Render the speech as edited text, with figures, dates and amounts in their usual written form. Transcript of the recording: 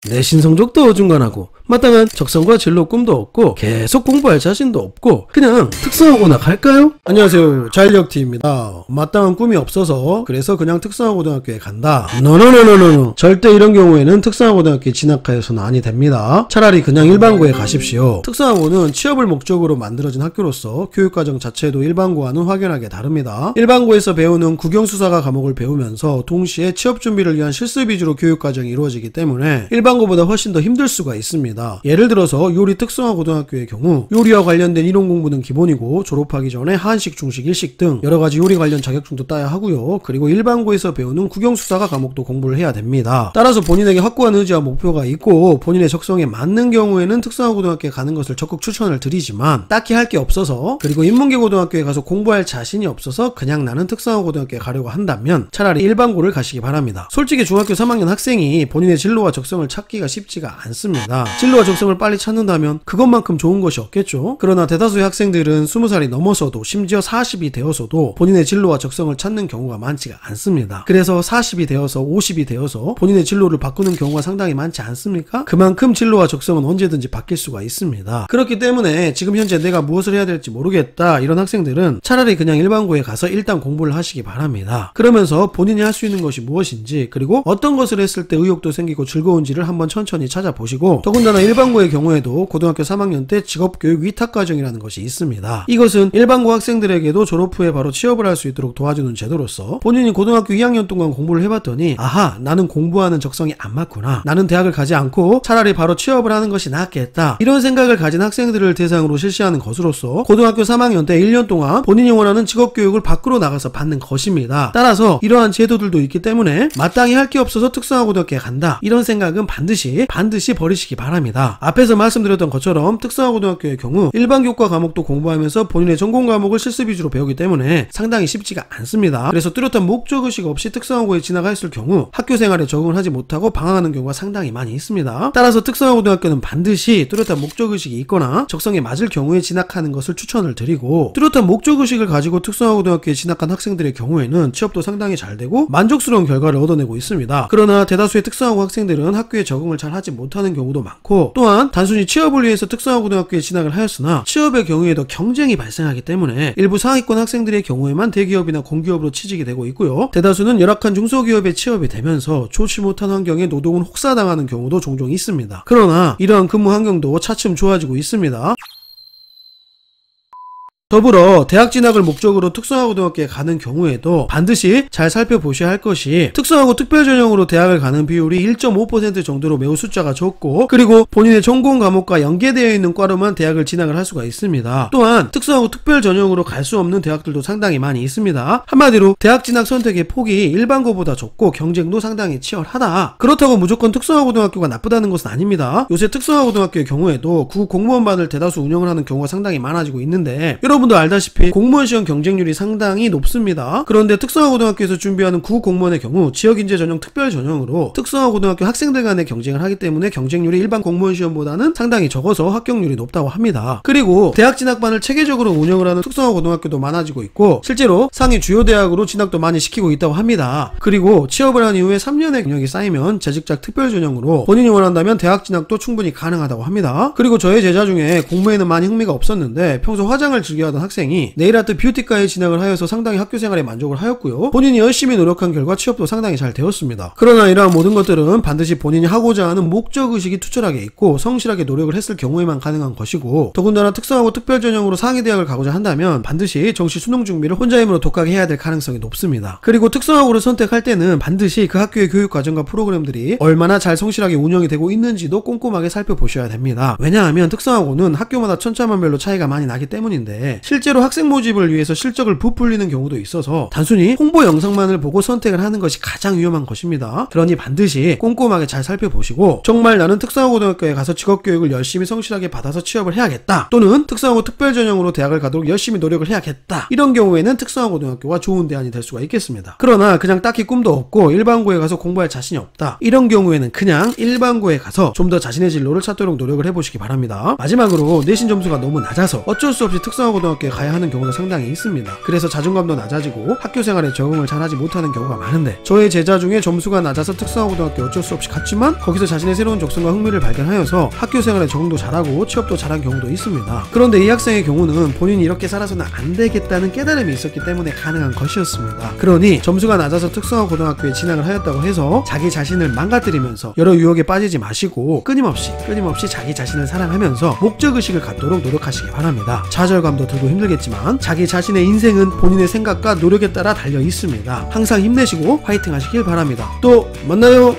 내신 성적도 어중간하고 마땅한 적성과 진로 꿈도 없고 계속 공부할 자신도 없고 그냥 특성화고나 갈까요? 안녕하세요, 자일력T입니다. 마땅한 꿈이 없어서 그래서 그냥 특성화고등학교에 간다. 노노노노노, 절대 이런 경우에는 특성화고등학교에 진학하여서는 아니 됩니다. 차라리 그냥 일반고에 가십시오. 특성화고는 취업을 목적으로 만들어진 학교로서 교육과정 자체도 일반고와는 확연하게 다릅니다. 일반고에서 배우는 국영수사과 과목을 배우면서 동시에 취업 준비를 위한 실습 위주로 교육과정이 이루어지기 때문에 일반고보다 훨씬 더 힘들 수가 있습니다. 예를 들어서 요리 특성화고등학교의 경우 요리와 관련된 이론 공부는 기본이고 졸업하기 전에 한식, 중식, 일식 등 여러가지 요리 관련 자격증도 따야 하고요. 그리고 일반고에서 배우는 국영수사과 과목도 공부를 해야 됩니다. 따라서 본인에게 확고한 의지와 목표가 있고 본인의 적성에 맞는 경우에는 특성화고등학교에 가는 것을 적극 추천을 드리지만 딱히 할 게 없어서 그리고 인문계고등학교에 가서 공부할 자신이 없어서 그냥 나는 특성화고등학교에 가려고 한다면 차라리 일반고를 가시기 바랍니다. 솔직히 중학교 3학년 학생이 본인의 진로와 적성을 찾기가 쉽지가 않습니다. 진로와 적성을 빨리 찾는다면 그것만큼 좋은 것이 없겠죠. 그러나 대다수의 학생들은 20살이 넘어서도 심지어 40이 되어서도 본인의 진로와 적성을 찾는 경우가 많지가 않습니다. 그래서 40이 되어서 50이 되어서 본인의 진로를 바꾸는 경우가 상당히 많지 않습니까? 그만큼 진로와 적성은 언제든지 바뀔 수가 있습니다. 그렇기 때문에 지금 현재 내가 무엇을 해야 될지 모르겠다 이런 학생들은 차라리 그냥 일반고에 가서 일단 공부를 하시기 바랍니다. 그러면서 본인이 할 수 있는 것이 무엇인지 그리고 어떤 것을 했을 때 의욕도 생기고 즐거운지를 한번 천천히 찾아보시고 더군다나 일반고의 경우에도 고등학교 3학년 때 직업교육 위탁과정이라는 것이 있습니다. 이것은 일반고 학생들에게도 졸업 후에 바로 취업을 할 수 있도록 도와주는 제도로서 본인이 고등학교 2학년 동안 공부를 해봤더니 아하, 나는 공부하는 적성이 안 맞구나, 나는 대학을 가지 않고 차라리 바로 취업을 하는 것이 낫겠다, 이런 생각을 가진 학생들을 대상으로 실시하는 것으로서 고등학교 3학년 때 1년 동안 본인이 원하는 직업교육을 밖으로 나가서 받는 것입니다. 따라서 이러한 제도들도 있기 때문에 마땅히 할 게 없어서 특성화고등학교에 간다 이런 생각은 반드시 버리시기 바랍니다. 앞에서 말씀드렸던 것처럼 특성화고등학교의 경우 일반 교과 과목도 공부하면서 본인의 전공 과목을 실습 위주로 배우기 때문에 상당히 쉽지가 않습니다. 그래서 뚜렷한 목적의식 없이 특성화고에 진학했을 경우 학교 생활에 적응을 하지 못하고 방황하는 경우가 상당히 많이 있습니다. 따라서 특성화고등학교는 반드시 뚜렷한 목적의식이 있거나 적성에 맞을 경우에 진학하는 것을 추천을 드리고, 뚜렷한 목적의식을 가지고 특성화고등학교에 진학한 학생들의 경우에는 취업도 상당히 잘 되고 만족스러운 결과를 얻어내고 있습니다. 그러나 대다수의 특성화고 학생들은 학교에 적응을 잘 하지 못하는 경우도 많고, 또한 단순히 취업을 위해서 특성화고등학교에 진학을 하였으나 취업의 경우에도 경쟁이 발생하기 때문에 일부 상위권 학생들의 경우에만 대기업이나 공기업으로 취직이 되고 있고요. 대다수는 열악한 중소기업에 취업이 되면서 좋지 못한 환경에 노동을 혹사당하는 경우도 종종 있습니다. 그러나 이러한 근무 환경도 차츰 좋아지고 있습니다. 더불어 대학 진학을 목적으로 특성화고등학교에 가는 경우에도 반드시 잘 살펴보셔야 할 것이, 특성화고 특별전형으로 대학을 가는 비율이 1.5% 정도로 매우 숫자가 적고, 그리고 본인의 전공 과목과 연계되어 있는 과로만 대학을 진학을 할 수가 있습니다. 또한 특성화고 특별전형으로 갈 수 없는 대학들도 상당히 많이 있습니다. 한마디로 대학 진학 선택의 폭이 일반고보다 적고 경쟁도 상당히 치열하다. 그렇다고 무조건 특성화고등학교가 나쁘다는 것은 아닙니다. 요새 특성화고등학교의 경우에도 구 공무원반을 대다수 운영을 하는 경우가 상당히 많아지고 있는데, 여러분도 알다시피 공무원 시험 경쟁률이 상당히 높습니다. 그런데 특성화고등학교에서 준비하는 구 공무원의 경우 지역인재 전형 특별 전형으로 특성화고등학교 학생들 간의 경쟁을 하기 때문에 경쟁률이 일반 공무원 시험보다는 상당히 적어서 합격률이 높다고 합니다. 그리고 대학 진학반을 체계적으로 운영을 하는 특성화고등학교도 많아지고 있고, 실제로 상위 주요 대학으로 진학도 많이 시키고 있다고 합니다. 그리고 취업을 한 이후에 3년의 경력이 쌓이면 재직자 특별 전형으로 본인이 원한다면 대학 진학도 충분히 가능하다고 합니다. 그리고 저의 제자 중에 공부에는 많이 흥미가 없었는데 평소 화장을 즐겨하던 학생이 네일아트 뷰티과에 진학을 하여서 상당히 학교 생활에 만족을 하였고요. 본인이 열심히 노력한 결과 취업도 상당히 잘 되었습니다. 그러나 이러한 모든 것들은 반드시 본인이 하고자 하는 목적의식이 투철하게 있고 성실하게 노력을 했을 경우에만 가능한 것이고, 더군다나 특성화고 특별전형으로 상위대학을 가고자 한다면 반드시 정시 수능 준비를 혼자 힘으로 독하게 해야 될 가능성이 높습니다. 그리고 특성화고를 선택할 때는 반드시 그 학교의 교육과정과 프로그램들이 얼마나 잘 성실하게 운영이 되고 있는지도 꼼꼼하게 살펴보셔야 됩니다. 왜냐하면 특성화고는 학교마다 천차만별로 차이가 많이 나기 때문인데, 실제로 학생 모집을 위해서 실적을 부풀리는 경우도 있어서 단순히 홍보 영상만을 보고 선택을 하는 것이 가장 위험한 것입니다. 그러니 반드시 꼼꼼하게 잘 살펴보시고, 정말 나는 특성화고등학교에 가서 직업교육을 열심히 성실하게 받아서 취업을 해야겠다, 또는 특성화고 특별전형으로 대학을 가도록 열심히 노력을 해야겠다, 이런 경우에는 특성화고등학교가 좋은 대안이 될 수가 있겠습니다. 그러나 그냥 딱히 꿈도 없고 일반고에 가서 공부할 자신이 없다, 이런 경우에는 그냥 일반고에 가서 좀 더 자신의 진로를 찾도록 노력을 해보시기 바랍니다. 마지막으로 내신 점수가 너무 낮아서 어쩔 수 없이 특성화고등학교 특성화고등학교에 가야 하는 경우도 상당히 있습니다. 그래서 자존감도 낮아지고 학교 생활에 적응을 잘하지 못하는 경우가 많은데, 저의 제자 중에 점수가 낮아서 특성화고등학교에 어쩔 수 없이 갔지만 거기서 자신의 새로운 적성과 흥미를 발견하여서 학교 생활에 적응도 잘하고 취업도 잘한 경우도 있습니다. 그런데 이 학생의 경우는 본인이 이렇게 살아서는 안 되겠다는 깨달음이 있었기 때문에 가능한 것이었습니다. 그러니 점수가 낮아서 특성화고등학교에 진학을 하였다고 해서 자기 자신을 망가뜨리면서 여러 유혹에 빠지지 마시고 끊임없이 자기 자신을 사랑하면서 목적의식을 갖도록 노력하시기 바랍니다. 좌절감도 들고 힘들겠지만 자기 자신의 인생은 본인의 생각과 노력에 따라 달려 있습니다. 항상 힘내시고 파이팅 하시길 바랍니다. 또 만나요.